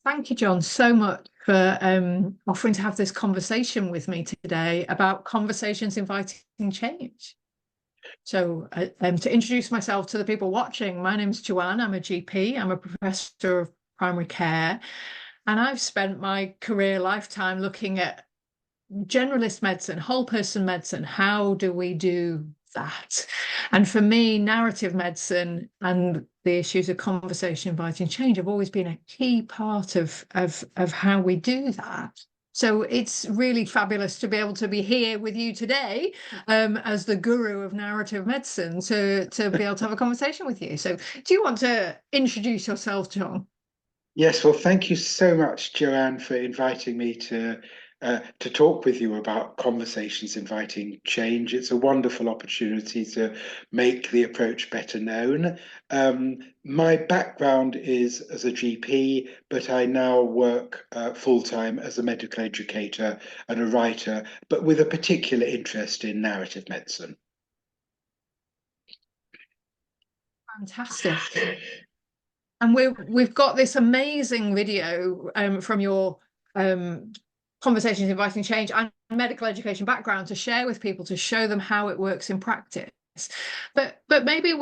Thank you, John, so much for offering to have this conversation with me today about conversations inviting change. So to introduce myself to the people watching, my name's Joanne. I'm a GP. I'm a professor of primary care. And I've spent my career lifetime looking at generalist medicine, whole person medicine. How do we do that? And for me, narrative medicine and the issues of conversation inviting change have always been a key part of how we do that. So it's really fabulous to be able to be here with you today as the guru of narrative medicine to be able to have a conversation with you. So do you want to introduce yourself, John? Yes, well, thank you so much, Joanne, for inviting me to talk with you about conversations inviting change. It's a wonderful opportunity to make the approach better known. My background is as a GP, but I now work full-time as a medical educator and a writer, but with a particular interest in narrative medicine. Fantastic. And we've got this amazing video from your conversations inviting change and medical education background to share with people, to show them how it works in practice. But maybe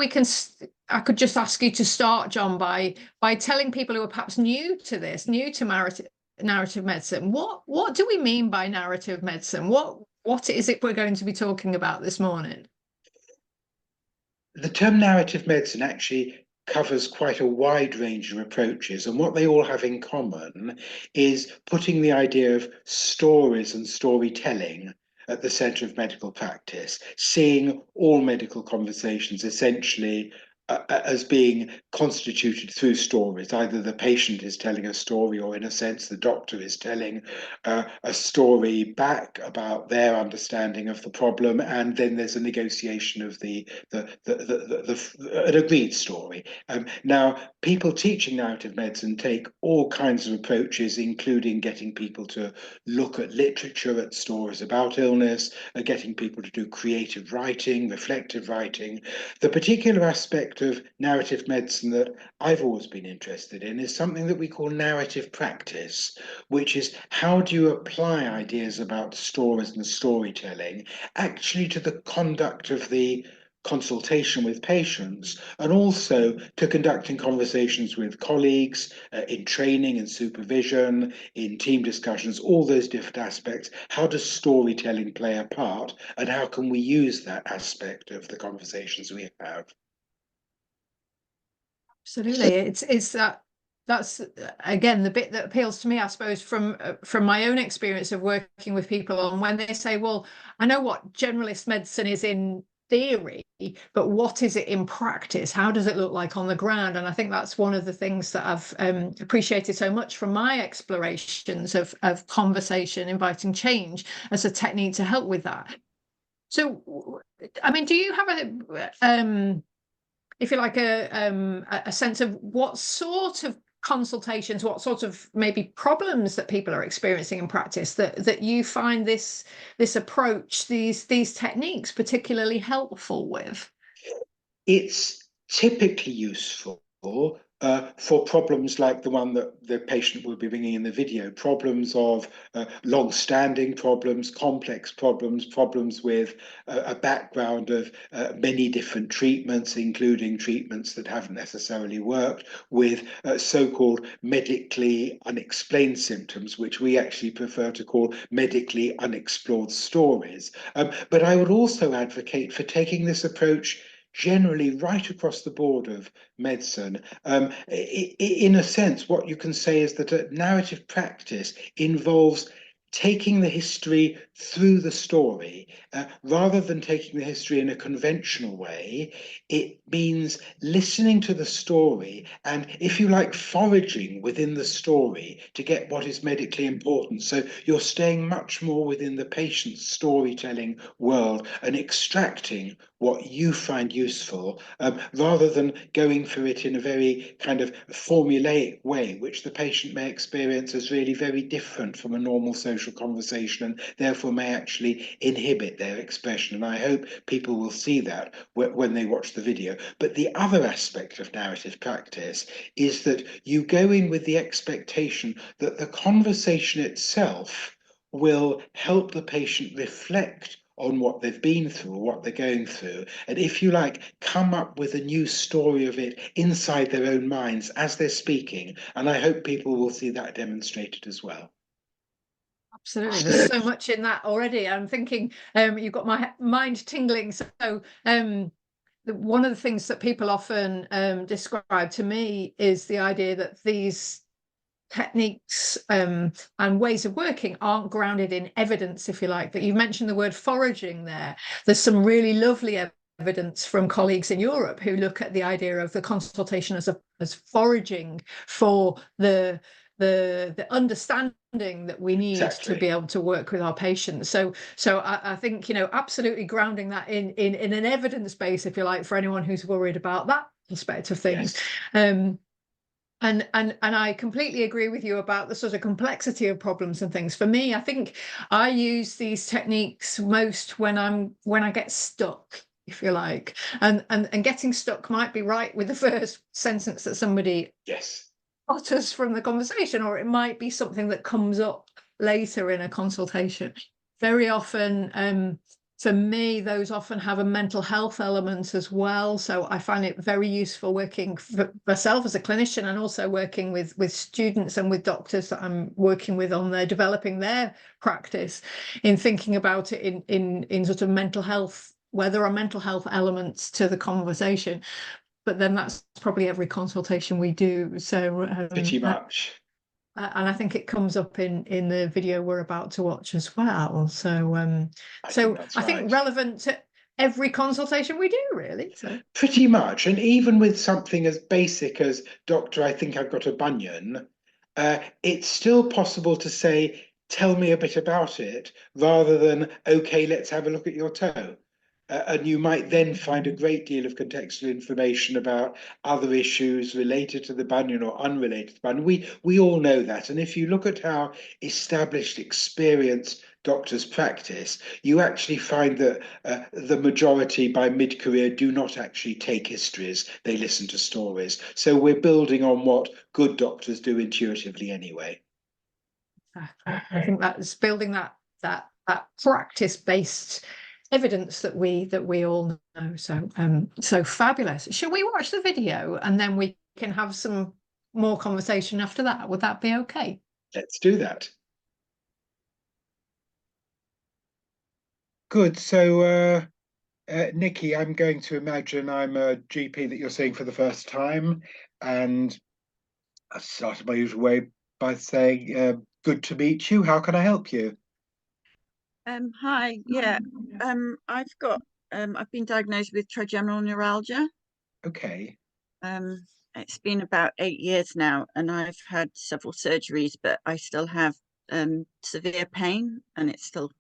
I could just ask you to start, John, by telling people who are perhaps new to this, new to narrative medicine, what do we mean by narrative medicine? What is it we're going to be talking about this morning? The term narrative medicine actually covers quite a wide range of approaches, and what they all have in common is putting the idea of stories and storytelling at the center of medical practice, seeing all medical conversations essentially as being constituted through stories. Either the patient is telling a story, or in a sense the doctor is telling a story back about their understanding of the problem, and then there's a negotiation of an agreed story. Now, people teaching narrative medicine take all kinds of approaches, including getting people to look at literature, at stories about illness, getting people to do creative writing, reflective writing. The particular aspect of narrative medicine that I've always been interested in is something that we call narrative practice, which is how do you apply ideas about stories and storytelling actually to the conduct of the consultation with patients, and also to conducting conversations with colleagues in training and supervision, in team discussions, all those different aspects. How does storytelling play a part, and how can we use that aspect of the conversations we have? Absolutely. It's that's again the bit that appeals to me, I suppose, from my own experience of working with people on when they say, well, I know what generalist medicine is in theory, but what is it in practice? How does it look like on the ground? And I think that's one of the things that I've appreciated so much from my explorations of conversation inviting change as a technique to help with that. So, I mean, do you have a if you like, a sense of what sort of consultations, what sort of maybe problems that people are experiencing in practice that you find this approach, these techniques particularly helpful with? It's typically useful for problems like the one that the patient will be bringing in the video, problems of long-standing problems, complex problems, problems with a background of many different treatments, including treatments that haven't necessarily worked, with so-called medically unexplained symptoms, which we actually prefer to call medically unexplored stories. But I would also advocate for taking this approach generally right across the board of medicine. In a sense, what you can say is that a narrative practice involves taking the history through the story, rather than taking the history in a conventional way. It means listening to the story and, if you like, foraging within the story to get what is medically important. So you're staying much more within the patient's storytelling world and extracting what you find useful, rather than going through it in a very kind of formulaic way, which the patient may experience as really very different from a normal social conversation, and therefore may actually inhibit their expression. And I hope people will see that when they watch the video. But the other aspect of narrative practice is that you go in with the expectation that the conversation itself will help the patient reflect on what they've been through or what they're going through, and if you like, come up with a new story of it inside their own minds as they're speaking. And I hope people will see that demonstrated as well. Absolutely, there's so much in that already. I'm thinking, you've got my mind tingling. So one of the things that people often describe to me is the idea that these techniques and ways of working aren't grounded in evidence, if you like. But you mentioned the word foraging there. There's some really lovely evidence from colleagues in Europe who look at the idea of the consultation as foraging for the understanding that we need Exactly. to be able to work with our patients. So I think, absolutely grounding that in an evidence base, if you like, for anyone who's worried about that aspect of things. Yes. And I completely agree with you about the sort of complexity of problems and things. For me, I think I use these techniques most when I get stuck, if you like, and getting stuck might be right with the first sentence that somebody utters from the conversation, or it might be something that comes up later in a consultation. Very often, for me, those often have a mental health element as well. So I find it very useful working for myself as a clinician, and also working with students and with doctors that I'm working with on their developing their practice, in thinking about it in sort of mental health, where there are mental health elements to the conversation. But then that's probably every consultation we do. So pretty much. And I think it comes up in the video we're about to watch as well. So I think relevant to every consultation we do, really. So pretty much. And even with something as basic as, "Doctor, I think I've got a bunion," it's still possible to say, "Tell me a bit about it," rather than, "Okay, let's have a look at your toe." And you might then find a great deal of contextual information about other issues related to the bunion or unrelated to the bunion. We all know that. And if you look at how established, experienced doctors practice, you actually find that the majority by mid-career do not actually take histories. They listen to stories. So we're building on what good doctors do intuitively anyway. I think that's building that practice-based evidence that we all know. So fabulous. Shall we watch the video and then we can have some more conversation after that? Would that be okay? Let's do that. Good. So Niki, I'm going to imagine I'm a GP that you're seeing for the first time, and I've started my usual way by saying, good to meet you. How can I help you? Hi. Yeah. I've been diagnosed with trigeminal neuralgia. Okay. It's been about 8 years now, and I've had several surgeries, but I still have severe pain, and it's still,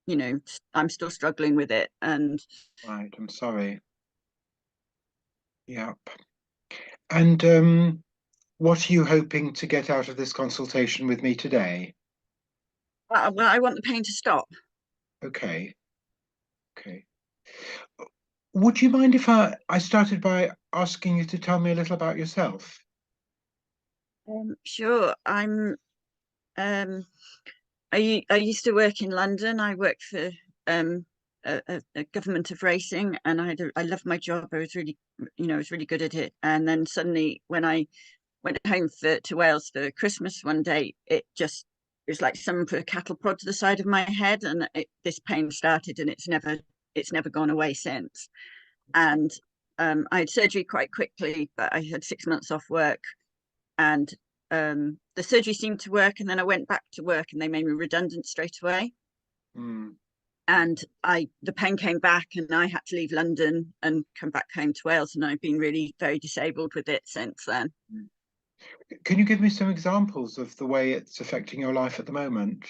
I'm still struggling with it. And right, I'm sorry. Yep. And what are you hoping to get out of this consultation with me today? well, I want the pain to stop. Okay. Okay. Would you mind if I started by asking you to tell me a little about yourself? Sure. I used to work in London. I worked for a government of racing, and I loved my job. I was really, I was really good at it. And then suddenly, when I went home to Wales for Christmas one day, it was like someone put a cattle prod to the side of my head, and this pain started, and it's never gone away since. And I had surgery quite quickly, but I had 6 months off work, and the surgery seemed to work, and then I went back to work and they made me redundant straight away. And the pain came back, and I had to leave London and come back home to Wales, and I've been really very disabled with it since then. Can you give me some examples of the way it's affecting your life at the moment?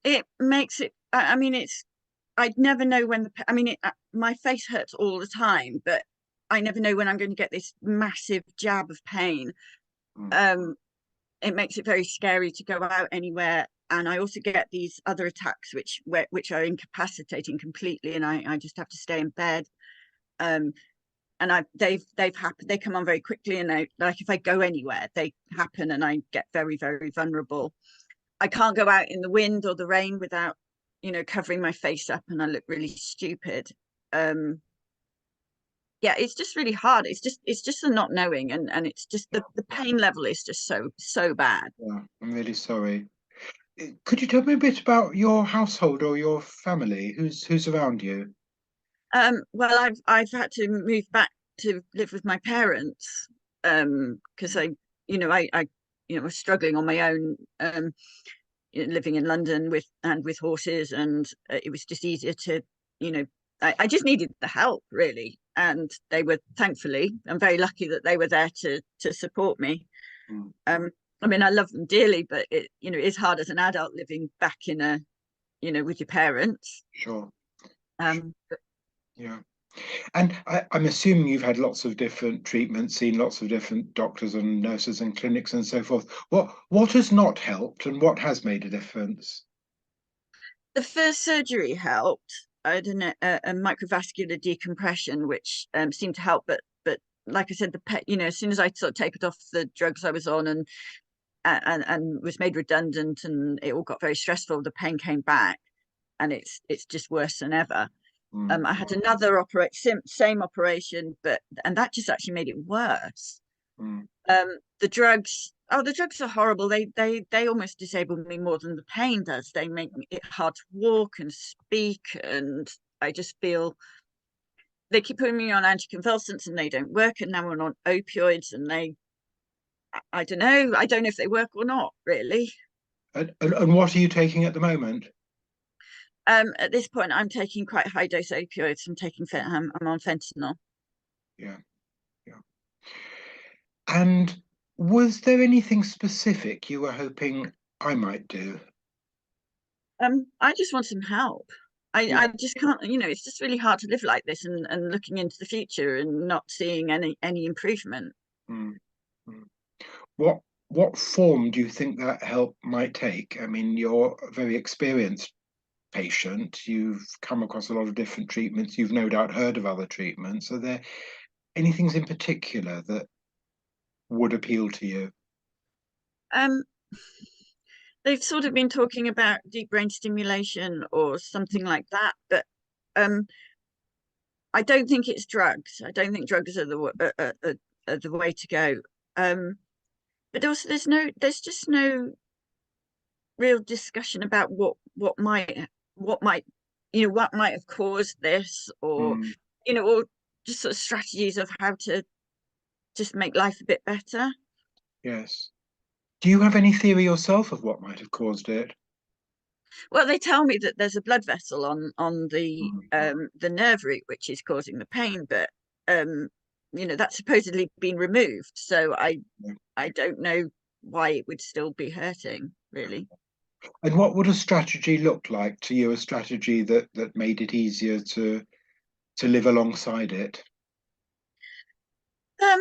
It makes it, I mean, I'd never know when I mean, my face hurts all the time, but I never know when I'm going to get this massive jab of pain. Mm. It makes it very scary to go out anywhere. And I also get these other attacks which are incapacitating completely, and I just have to stay in bed. And they've happened. They come on very quickly, and like if I go anywhere, they happen, and I get very, very vulnerable. I can't go out in the wind or the rain without, covering my face up, and I look really stupid. Yeah, it's just really hard. It's just the not knowing, and it's just the pain level is just so bad. Yeah, I'm really sorry. Could you tell me a bit about your household or your family? Who's around you? Well, I've had to move back to live with my parents, because I was struggling on my own, living in London with horses, and it was just easier to, I just needed the help really, and they were, thankfully, I'm very lucky that they were there to support me. Mm. I mean, I love them dearly, but it is hard as an adult living back with your parents. Sure. But Yeah. And I'm assuming you've had lots of different treatments, seen lots of different doctors and nurses and clinics and so forth. What has not helped and what has made a difference? the first surgery helped. I had a microvascular decompression, which seemed to help. But like I said, as soon as I sort of tapered off the drugs I was on and was made redundant, and it all got very stressful, the pain came back, and it's just worse than ever. Mm. I had another same operation, and that just actually made it worse. Mm. The drugs are horrible. They almost disable me more than the pain does. They make it hard to walk and speak, and I just feel they keep putting me on anticonvulsants and they don't work. And now I'm on opioids, and I don't know. I don't know if they work or not, really. And what are you taking at the moment? At this point, I'm taking quite high dose opioids. I'm on fentanyl. Yeah, yeah. And was there anything specific you were hoping I might do? I just want some help. Yeah. I just can't, it's just really hard to live like this, and looking into the future and not seeing any improvement. Mm. Mm. What what form do you think that help might take? I mean, you're a very experienced patient. You've come across a lot of different treatments. You've no doubt heard of other treatments. Are there any things in particular that would appeal to you? Um, they've sort of been talking about deep brain stimulation or something like that, but um, I don't think it's drugs. I don't think drugs are the way to go. Um, but also, there's just no real discussion about what might have caused this, or Mm. or just sort of strategies of how to just make life a bit better. Yes. Do you have any theory yourself of what might have caused it? Well, they tell me that there's a blood vessel on Mm. the nerve root which is causing the pain, but um, that's supposedly been removed. So Yeah. I don't know why it would still be hurting, really. And what would a strategy look like to you? A strategy that made it easier to live alongside it? Um,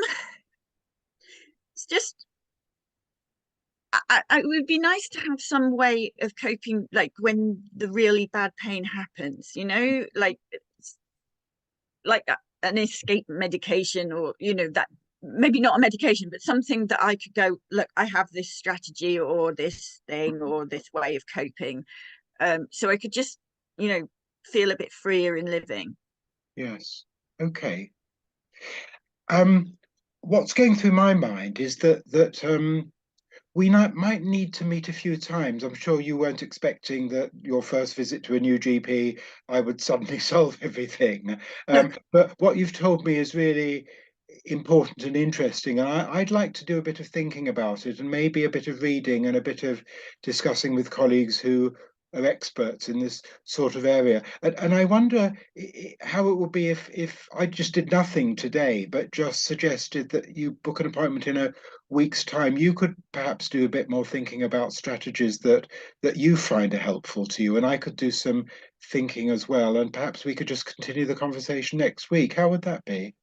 it's just it would be nice to have some way of coping, like when the really bad pain happens, like an escape medication, or that maybe not a medication, but something that I could go, look, I have this strategy or this thing or this way of coping, so I could just feel a bit freer in living. Yes. Okay. Um, what's going through my mind is that we might need to meet a few times. I'm sure you weren't expecting that your first visit to a new GP, I would suddenly solve everything. But what you've told me is really important and interesting. And I'd like to do a bit of thinking about it, and maybe a bit of reading and a bit of discussing with colleagues who are experts in this sort of area. And I wonder how it would be if I just did nothing today, but just suggested that you book an appointment in a week's time. You could perhaps do a bit more thinking about strategies that you find are helpful to you, and I could do some thinking as well. And perhaps we could just continue the conversation next week. How would that be?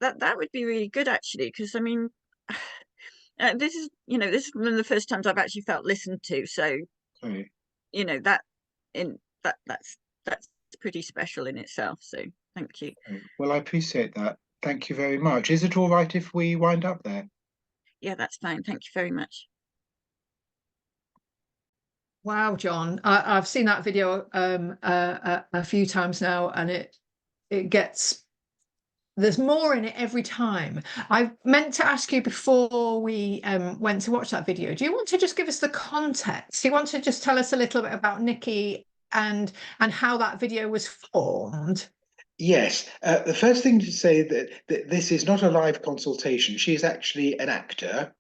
That would be really good, actually, because I mean, this is this is one of the first times I've actually felt listened to. So Okay. That's pretty special in itself. So thank you. Well, I appreciate that. Thank you very much. Is it all right if we wind up there? Yeah, that's fine. Thank you very much. Wow, John, I've seen that video a few times now, and it gets, there's more in it every time. I meant to ask you before we went to watch that video, do you want to just give us the context? Do you want to just tell us a little bit about Niki and how that video was formed? Yes, the first thing to say that this is not a live consultation. She is actually an actor,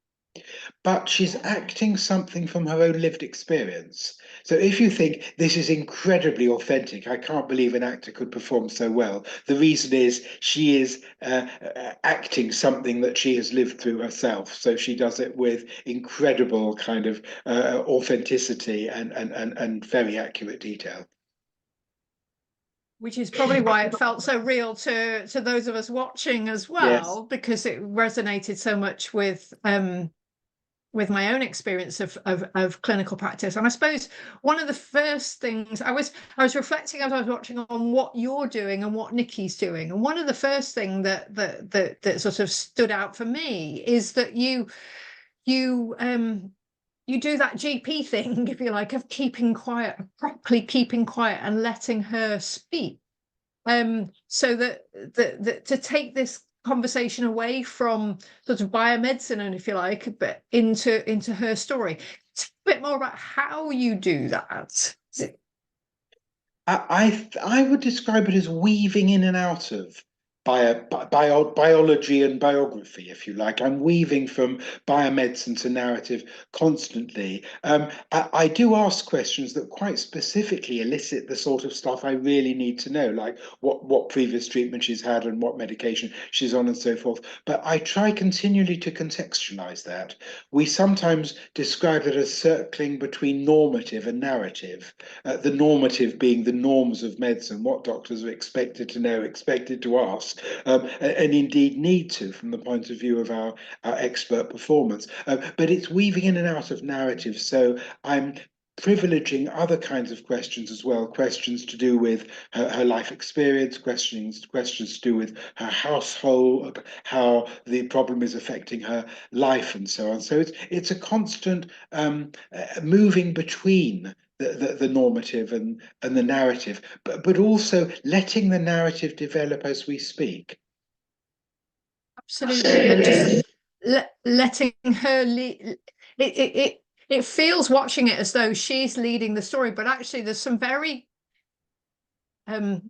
but she's acting something from her own lived experience. So if you think this is incredibly authentic, I can't believe an actor could perform so well. The reason is she is acting something that she has lived through herself. So she does it with incredible kind of authenticity and very accurate detail. Which is probably why it felt so real to those of us watching as well, Yes. because it resonated so much with my own experience of clinical practice. And I suppose one of the first things I was reflecting as I was watching on what you're doing and what Niki's doing, and one of the first thing that sort of stood out for me is that you do that GP thing, if you like, of keeping quiet, properly keeping quiet and letting her speak. So that to take this conversation away from sort of biomedicine, and if you like, but into her story. Tell a bit more about how you do that. I would describe it as weaving in and out of biology and biography, if you like. I'm weaving from biomedicine to narrative constantly. I do ask questions that quite specifically elicit the sort of stuff I really need to know, like what previous treatment she's had and what medication she's on and so forth. But I try continually to contextualize that. We sometimes describe it as circling between normative and narrative, the normative being the norms of medicine, what doctors are expected to know, expected to ask, and indeed need to from the point of view of our expert performance. But it's weaving in and out of narrative. So I'm privileging other kinds of questions as well, questions to do with her life experience, questions to do with her household, how the problem is affecting her life and so on. So it's a constant moving between the normative and the narrative, but also letting the narrative develop as we speak. Absolutely, and just letting her lead. It feels watching it as though she's leading the story, but actually there's some very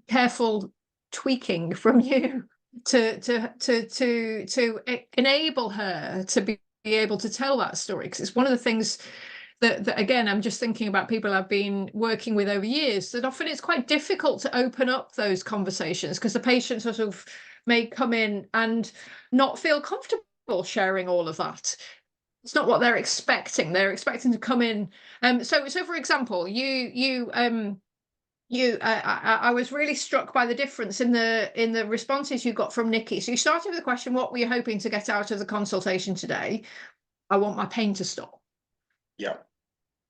careful tweaking from you to enable her to be able to tell that story, because it's one of the things that again, I'm just thinking about people I've been working with over years, that often it's quite difficult to open up those conversations because the patient sort of may come in and not feel comfortable sharing all of that. It's not what they're expecting. They're expecting to come in. So for example, I was really struck by the difference in the responses you got from Niki. So you started with the question, what were you hoping to get out of the consultation today? I want my pain to stop. Yeah.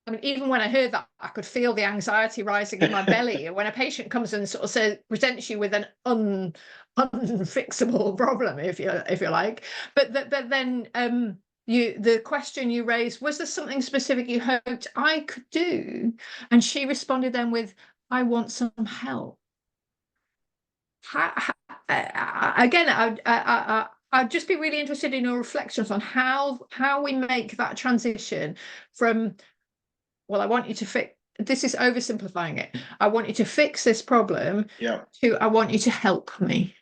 I mean, even when I heard that, I could feel the anxiety rising in my belly. When a patient comes and sort of presents you with an unfixable problem, if you like, but then the question you raised, was there something specific you hoped I could do? And she responded then with, I want some help. Again, I'd just be really interested in your reflections on how we make that transition from, well, I want you to fix, this is oversimplifying it, I want you to fix this problem, Yeah. to I want you to help me.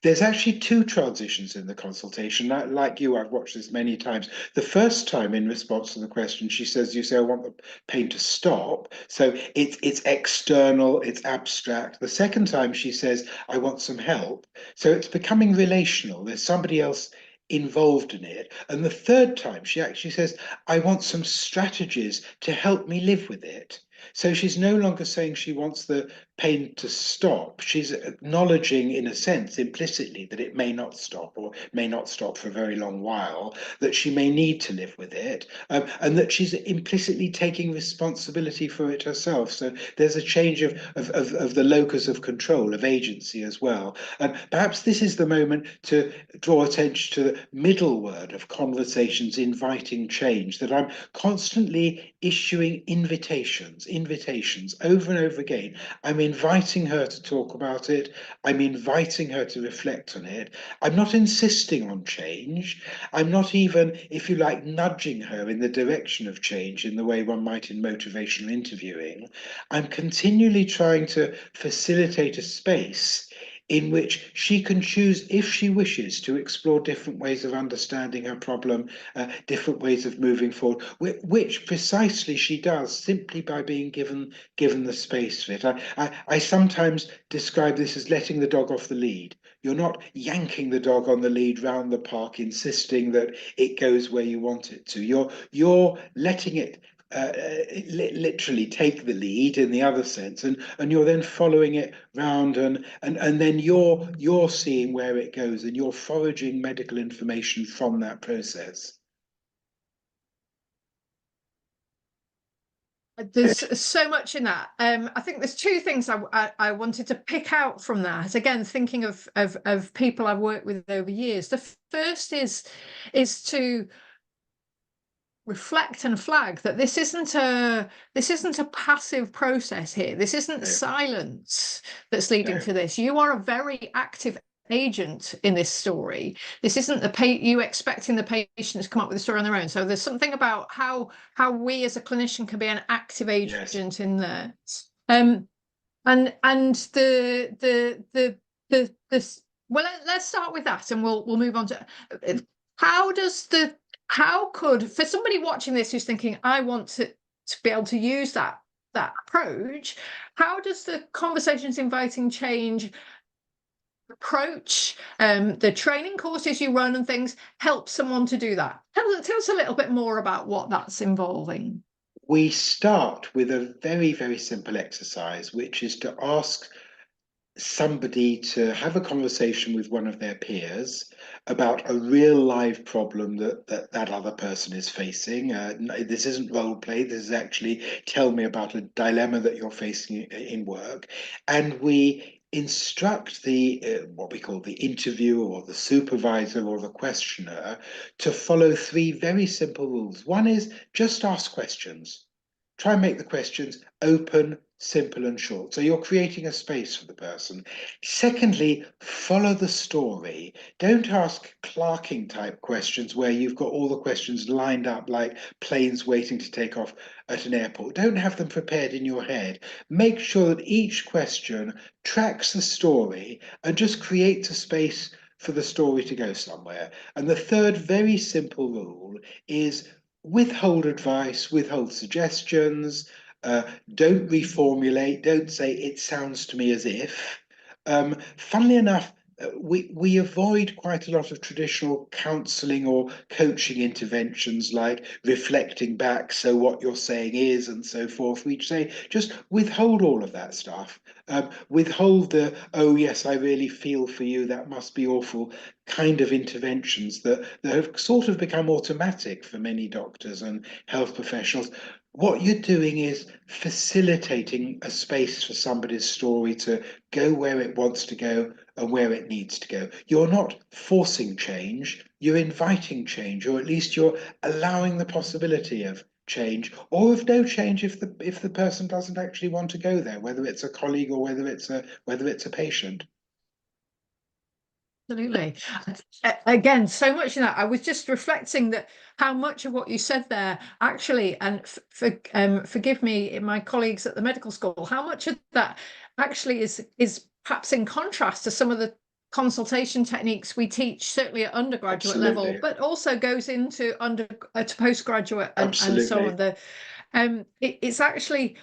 There's actually two transitions in the consultation. Like you, I've watched this many times. The first time, in response to the question, she says, "You say I want the pain to stop." So it's external, it's abstract. The second time, she says, "I want some help." So it's becoming relational. There's somebody else involved in it. And the third time, she actually says, "I want some strategies to help me live with it." So she's no longer saying she wants the pain to stop. She's acknowledging, in a sense, implicitly, that it may not stop, or may not stop for a very long while, that she may need to live with it, and that she's implicitly taking responsibility for it herself. So there's a change of the locus of control, of agency as well. And perhaps this is the moment to draw attention to the middle word of conversations, inviting change, that I'm constantly issuing invitations over and over again. I'm inviting her to talk about it. I'm inviting her to reflect on it. I'm not insisting on change. I'm not even, if you like, nudging her in the direction of change in the way one might in motivational interviewing. I'm continually trying to facilitate a space in which she can choose, if she wishes, to explore different ways of understanding her problem, different ways of moving forward, which precisely she does simply by being given the space for it. I sometimes describe this as letting the dog off the lead. You're not yanking the dog on the lead round the park, insisting that it goes where you want it to. You're letting it literally take the lead in the other sense, and you're then following it round, and then you're seeing where it goes, and you're foraging medical information from that process. There's so much in that. I think there's two things I wanted to pick out from that. Again, thinking of people I've worked with over years. The first is to reflect and flag that this isn't a passive process here. This isn't silence that's leading to this. You are a very active agent in this story. This isn't you expecting the patient to come up with a story on their own. So there's something about how we as a clinician can be an active agent in there. And well, let's start with that, and we'll move on to how could, for somebody watching this who's thinking, I want to be able to use that approach, how does the conversations inviting change approach, the training courses you run and things, help someone to do that? Tell us a little bit more about what that's involving. We start with a very, very simple exercise, which is to ask somebody to have a conversation with one of their peers about a real live problem that other person is facing. This isn't role play. This is actually, tell me about a dilemma that you're facing in work. And we instruct the what we call the interviewer or the supervisor or the questioner to follow three very simple rules. One is just ask questions. Try and make the questions open, simple, and short. So you're creating a space for the person. Secondly, follow the story. Don't ask clerking type questions where you've got all the questions lined up like planes waiting to take off at an airport. Don't have them prepared in your head. Make sure that each question tracks the story and just creates a space for the story to go somewhere. And the third very simple rule is withhold advice, withhold suggestions, don't reformulate, don't say it sounds to me as if. Funnily enough, we avoid quite a lot of traditional counselling or coaching interventions like reflecting back, so what you're saying is, and so forth. We say just withhold all of that stuff. Withhold the, oh yes, I really feel for you, that must be awful, kind of interventions that have sort of become automatic for many doctors and health professionals. What you're doing is facilitating a space for somebody's story to go where it wants to go and where it needs to go. You're not forcing change, you're inviting change, or at least you're allowing the possibility of change, or of no change if the person doesn't actually want to go there, whether it's a colleague or whether it's a patient. Absolutely. Again, so much in that. I was just reflecting that how much of what you said there actually, and forgive me, my colleagues at the medical school, how much of that actually is perhaps in contrast to some of the consultation techniques we teach certainly at undergraduate level, but also goes into to postgraduate and so on. It's actually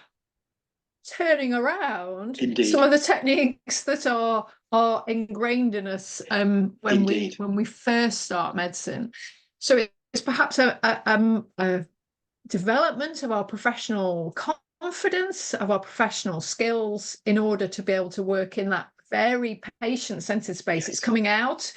turning around some of the techniques that are ingrained in us when we first start medicine. So it's perhaps a development of our professional confidence, of our professional skills, in order to be able to work in that very patient-centered space. It's coming out,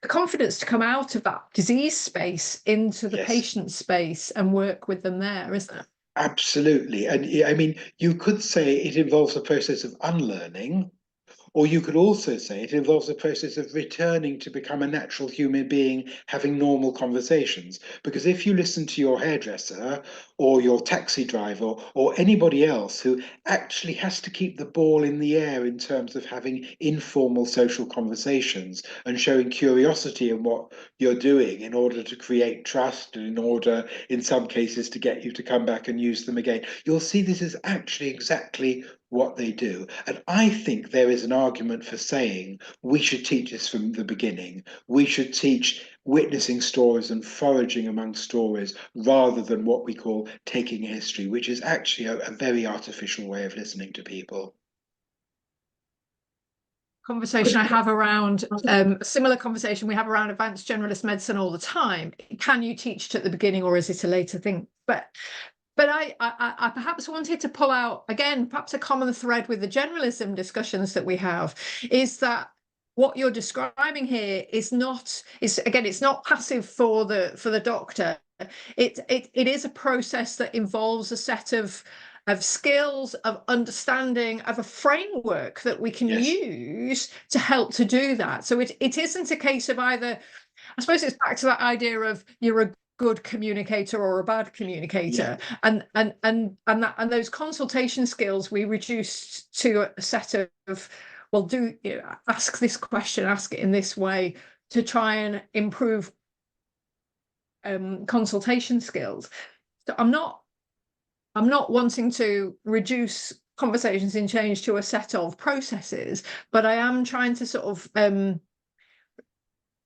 the confidence to come out of that disease space into the patient space and work with them there, isn't it? Absolutely. And I mean, you could say it involves a process of unlearning, or you could also say it involves a process of returning to become a natural human being, having normal conversations. Because if you listen to your hairdresser or your taxi driver or anybody else who actually has to keep the ball in the air in terms of having informal social conversations and showing curiosity in what you're doing in order to create trust and in order, in some cases, to get you to come back and use them again, you'll see this is actually exactly what they do. And I think there is an argument for saying we should teach this from the beginning. We should teach witnessing stories and foraging among stories rather than what we call taking history, which is actually a very artificial way of listening to people. Conversation I have around a similar conversation we have around advanced generalist medicine all the time. Can you teach it at the beginning, or is it a later thing? But I perhaps wanted to pull out, again, perhaps a common thread with the generalism discussions that we have, is that what you're describing here is not passive for the doctor. It is a process that involves a set of skills, of understanding, of a framework that we can use to help to do that. So it isn't a case of either, I suppose it's back to that idea of you're a good communicator or a bad communicator, and those consultation skills we reduced to a set of, well, ask this question, ask it in this way, to try and improve consultation skills. So I'm not wanting to reduce conversations in change to a set of processes, but I am trying to sort of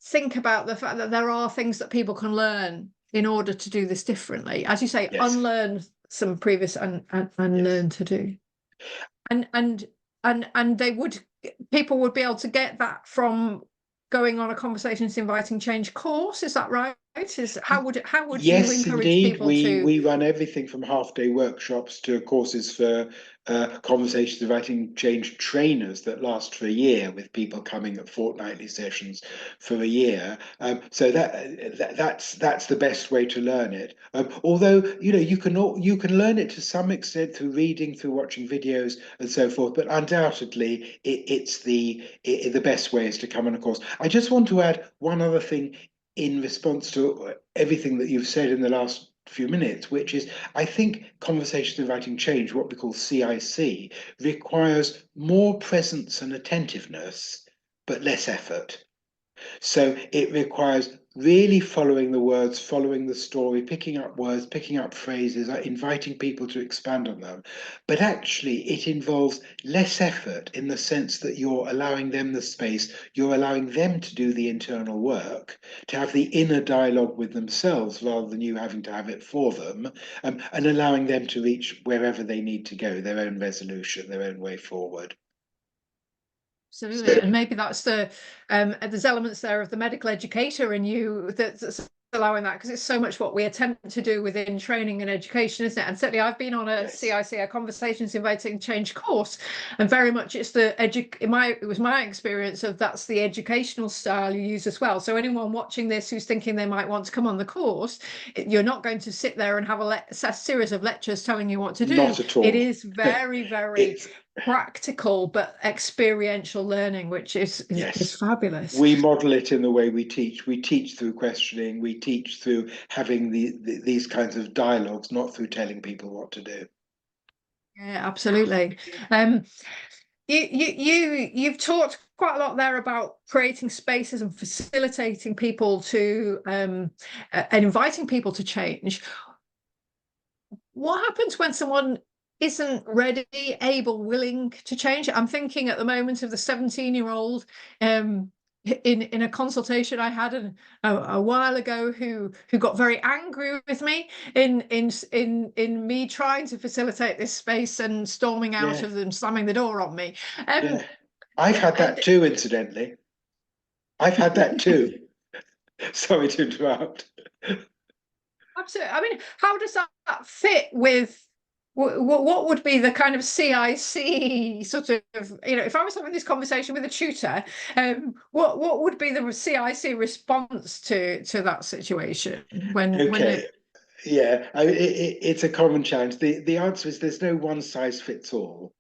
think about the fact that there are things that people can learn in order to do this differently, as you say, unlearn some previous and learn to do, and people would be able to get that from going on a conversations inviting change course. Is that right? How would you encourage people to? We run everything from half-day workshops to courses for conversations inviting change trainers that last for a year, with people coming at fortnightly sessions for a year. So that's the best way to learn it. Although you can learn it to some extent through reading, through watching videos, and so forth. But undoubtedly, it's the best way is to come on a course. I just want to add one other thing in response to everything that you've said in the last few minutes, which is, I think conversations inviting change, what we call CIC, requires more presence and attentiveness, but less effort. So it requires really following the words, following the story, picking up words, picking up phrases, inviting people to expand on them. But actually, it involves less effort in the sense that you're allowing them the space, you're allowing them to do the internal work, to have the inner dialogue with themselves rather than you having to have it for them, and allowing them to reach wherever they need to go, their own resolution, their own way forward. Absolutely, and maybe that's there's elements there of the medical educator in you that's allowing that, because it's so much what we attempt to do within training and education, isn't it? And certainly I've been on a CIC, a conversations inviting change course, and very much it's it was my experience of that's the educational style you use as well. So anyone watching this who's thinking they might want to come on the course, you're not going to sit there and have a series of lectures telling you what to do. Not at all. It is very practical but experiential learning, which is fabulous. We model it in the way we teach. We teach through questioning. We teach through having these kinds of dialogues, not through telling people what to do. Yeah, absolutely. You've talked quite a lot there about creating spaces and facilitating people to and inviting people to change. What happens when someone isn't ready, able, willing to change? I'm thinking at the moment of the 17-year-old in a consultation I had a while ago who got very angry with me in me trying to facilitate this space and storming out of them, slamming the door on me. Yeah, I've had that too, incidentally. I've had that too. Sorry to interrupt. Absolutely. I mean, how does that fit with what would be the kind of CIC sort of, if I was having this conversation with a tutor, what would be the CIC response to that situation Yeah, it's a common challenge. The answer is there's no one size fits all.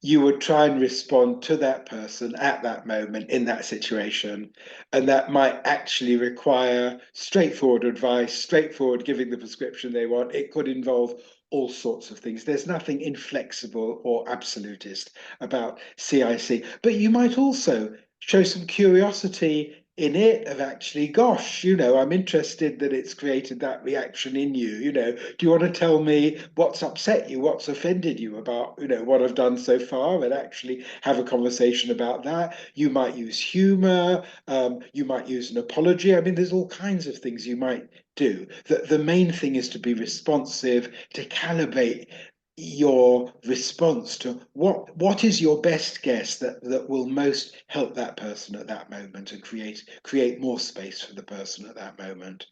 You would try and respond to that person at that moment in that situation. And that might actually require straightforward advice, straightforward giving the prescription they want. It could involve all sorts of things. There's nothing inflexible or absolutist about CIC. But you might also show some curiosity in it of actually, gosh, I'm interested that it's created that reaction in you. Do you want to tell me what's upset you, what's offended you about, what I've done so far, and actually have a conversation about that. You might use humor, you might use an apology. I mean, there's all kinds of things you might do. The main thing is to be responsive, to calibrate your response to what is your best guess that will most help that person at that moment and create more space for the person at that moment.